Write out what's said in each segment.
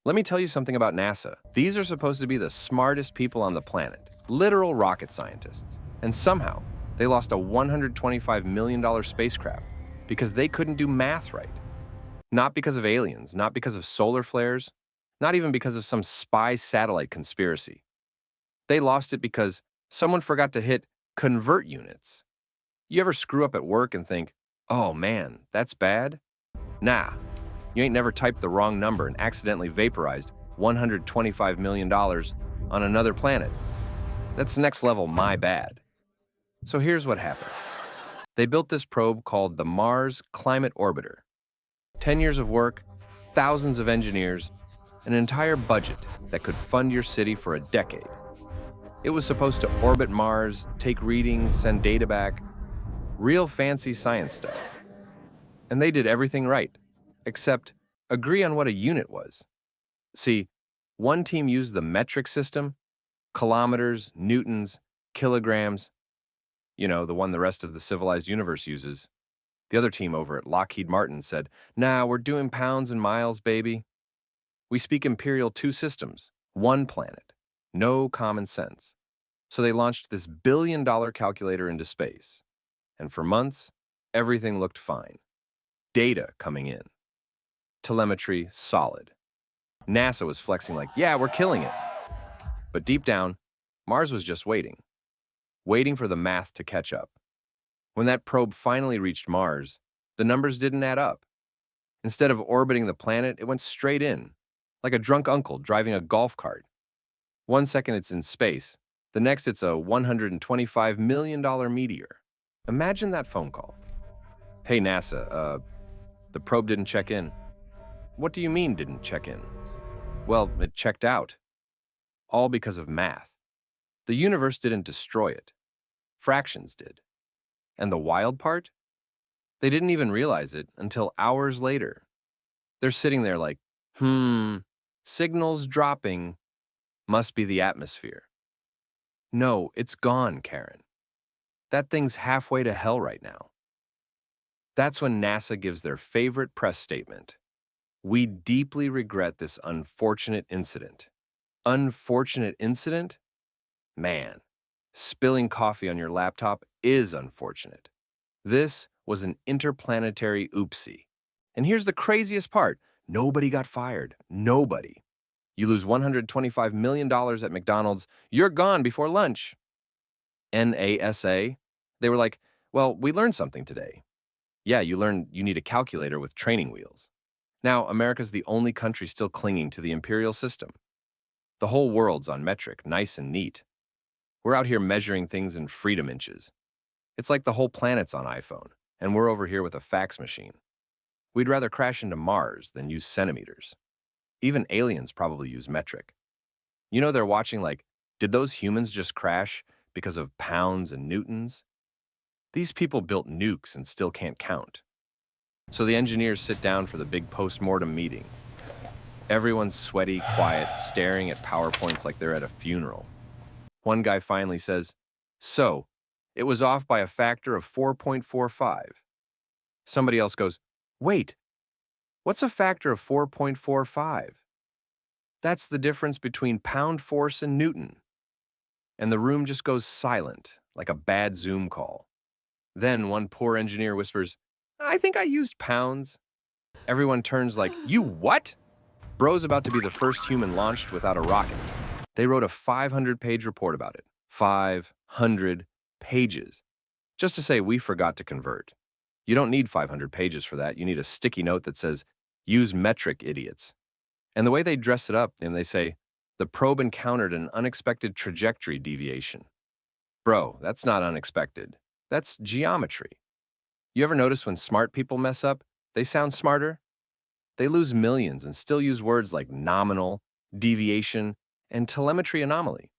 Let me tell you something about NASA. These are supposed to be the smartest people on the planet, literal rocket scientists. And somehow, they lost a $125 million spacecraft because they couldn't do math right. Not because of aliens, not because of solar flares, not even because of some spy satellite conspiracy. They lost it because someone forgot to hit convert units. You ever screw up at work and think, oh man, that's bad? Nah, you ain't never typed the wrong number and accidentally vaporized $125 million on another planet. That's next level my bad. So here's what happened. They built this probe called the Mars Climate Orbiter. 10 years of work, thousands of engineers, an entire budget that could fund your city for a decade. It was supposed to orbit Mars, take readings, send data back. Real fancy science stuff. And they did everything right, except agree on what a unit was. See, one team used the metric system, kilometers, newtons, kilograms, the one the rest of the civilized universe uses. The other team over at Lockheed Martin said, nah, we're doing pounds and miles, baby. We speak imperial 2 systems, one planet, no common sense. So they launched this billion-dollar calculator into space. And for months, everything looked fine. Data coming in. Telemetry solid. NASA was flexing like, yeah, we're killing it. But deep down, Mars was just waiting for the math to catch up. When that probe finally reached Mars, the numbers didn't add up. Instead of orbiting the planet, it went straight in, like a drunk uncle driving a golf cart. One second it's in space, the next it's a $125 million meteor. Imagine that phone call. Hey NASA, the probe didn't check in. What do you mean didn't check in? Well, it checked out. All because of math. The universe didn't destroy it. Fractions did. And the wild part? They didn't even realize it until hours later. They're sitting there like, signals dropping. Must be the atmosphere. No, it's gone, Karen. That thing's halfway to hell right now. That's when NASA gives their favorite press statement. We deeply regret this unfortunate incident. Unfortunate incident? Man, spilling coffee on your laptop is unfortunate. This was an interplanetary oopsie. And here's the craziest part. Nobody got fired. Nobody. You lose $125 million at McDonald's, you're gone before lunch. NASA, they were like, well, we learned something today. Yeah, you learned you need a calculator with training wheels. Now, America's the only country still clinging to the imperial system. The whole world's on metric, nice and neat. We're out here measuring things in freedom inches. It's like the whole planet's on iPhone, and we're over here with a fax machine. We'd rather crash into Mars than use centimeters. Even aliens probably use metric. They're watching like, did those humans just crash because of pounds and newtons? These people built nukes and still can't count. So the engineers sit down for the big post-mortem meeting. Everyone's sweaty, quiet, staring at PowerPoints like they're at a funeral. One guy finally says, so, it was off by a factor of 4.45. Somebody else goes, wait, what's a factor of 4.45? That's the difference between pound force and Newton. And the room just goes silent, like a bad Zoom call. Then one poor engineer whispers, I think I used pounds. Everyone turns like, you what? Bro's about to be the first human launched without a rocket. They wrote a 500-page report about it. 500 pages. Just to say we forgot to convert. You don't need 500 pages for that. You need a sticky note that says, use metric, idiots. And the way they dress it up, and they say, the probe encountered an unexpected trajectory deviation. Bro, that's not unexpected. That's geometry. You ever notice when smart people mess up, they sound smarter? They lose millions and still use words like nominal, deviation, and telemetry anomaly.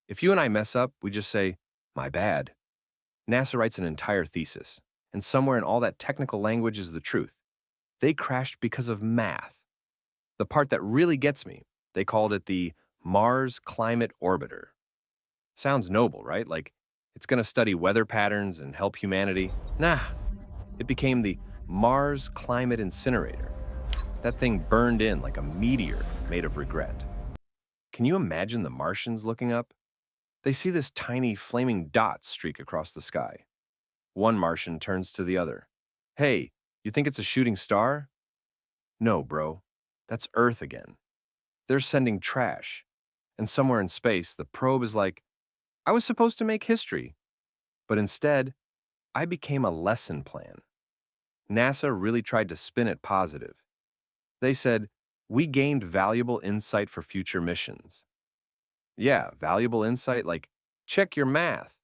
If you and I mess up, we just say, my bad. NASA writes an entire thesis, and somewhere in all that technical language is the truth. They crashed because of math. The part that really gets me, they called it the Mars Climate Orbiter. Sounds noble, right? Like it's going to study weather patterns and help humanity. Nah, it became the Mars Climate Incinerator. That thing burned in like a meteor made of regret. Can you imagine the Martians looking up? They see this tiny flaming dot streak across the sky. One Martian turns to the other. Hey, you think it's a shooting star? No, bro. That's Earth again. They're sending trash. And somewhere in space, the probe is like, I was supposed to make history. But instead, I became a lesson plan. NASA really tried to spin it positive. They said, we gained valuable insight for future missions. Yeah, valuable insight like, check your math.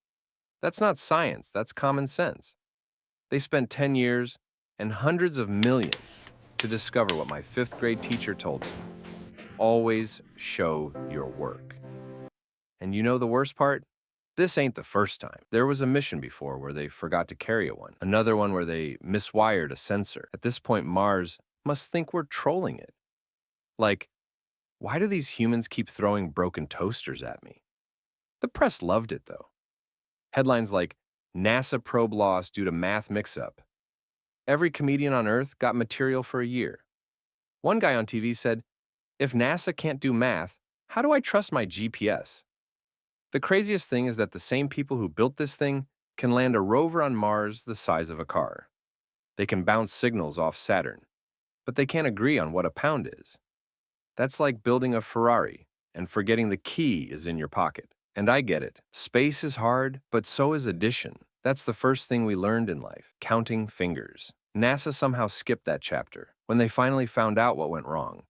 That's not science, that's common sense. They spent 10 years and hundreds of millions to discover what my 5th grade teacher told me. Always show your work. And you know the worst part? This ain't the first time. There was a mission before where they forgot to carry one. Another one where they miswired a sensor. At this point, Mars must think we're trolling it. Like, why do these humans keep throwing broken toasters at me? The press loved it, though. Headlines like, NASA probe lost due to math mix-up. Every comedian on Earth got material for a year. One guy on TV said, if NASA can't do math, how do I trust my GPS? The craziest thing is that the same people who built this thing can land a rover on Mars the size of a car. They can bounce signals off Saturn, but they can't agree on what a pound is. That's like building a Ferrari and forgetting the key is in your pocket. And I get it. Space is hard, but so is addition. That's the first thing we learned in life, counting fingers. NASA somehow skipped that chapter when they finally found out what went wrong.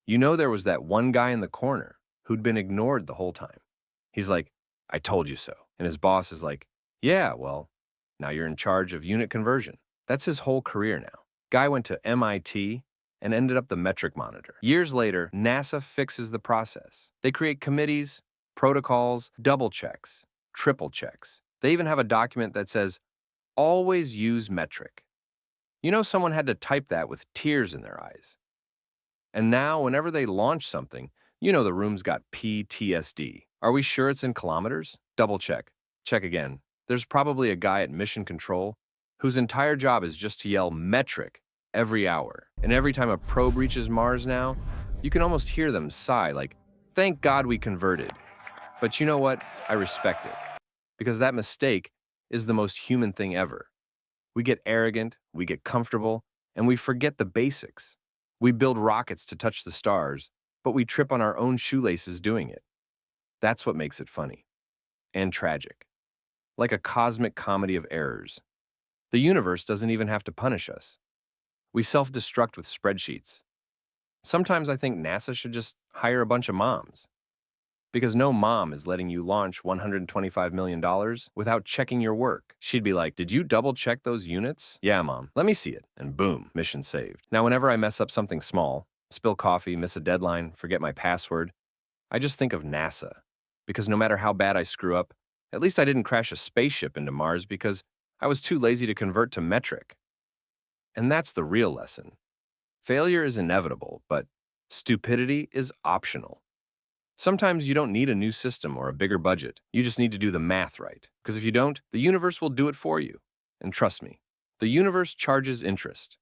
You know there was that one guy in the corner who'd been ignored the whole time. He's like, I told you so. And his boss is like, yeah, well, now you're in charge of unit conversion. That's his whole career now. Guy went to MIT and ended up the metric monitor. Years later, NASA fixes the process. They create committees, protocols, double checks, triple checks. They even have a document that says, always use metric. You know, someone had to type that with tears in their eyes. And now, whenever they launch something, you know the room's got PTSD. Are we sure it's in kilometers? Double check. Check again. There's probably a guy at Mission Control whose entire job is just to yell metric every hour. And every time a probe reaches Mars now, you can almost hear them sigh like, thank God we converted. But you know what? I respect it. Because that mistake is the most human thing ever. We get arrogant, we get comfortable, and we forget the basics. We build rockets to touch the stars, but we trip on our own shoelaces doing it. That's what makes it funny. And tragic. Like a cosmic comedy of errors. The universe doesn't even have to punish us. We self-destruct with spreadsheets. Sometimes I think NASA should just hire a bunch of moms. Because no mom is letting you launch $125 million without checking your work. She'd be like, did you double check those units? Yeah, mom. Let me see it. And boom, mission saved. Now, whenever I mess up something small, spill coffee, miss a deadline, forget my password, I just think of NASA. Because no matter how bad I screw up, at least I didn't crash a spaceship into Mars because I was too lazy to convert to metric. And that's the real lesson. Failure is inevitable, but stupidity is optional. Sometimes you don't need a new system or a bigger budget. You just need to do the math right. Because if you don't, the universe will do it for you. And trust me, the universe charges interest.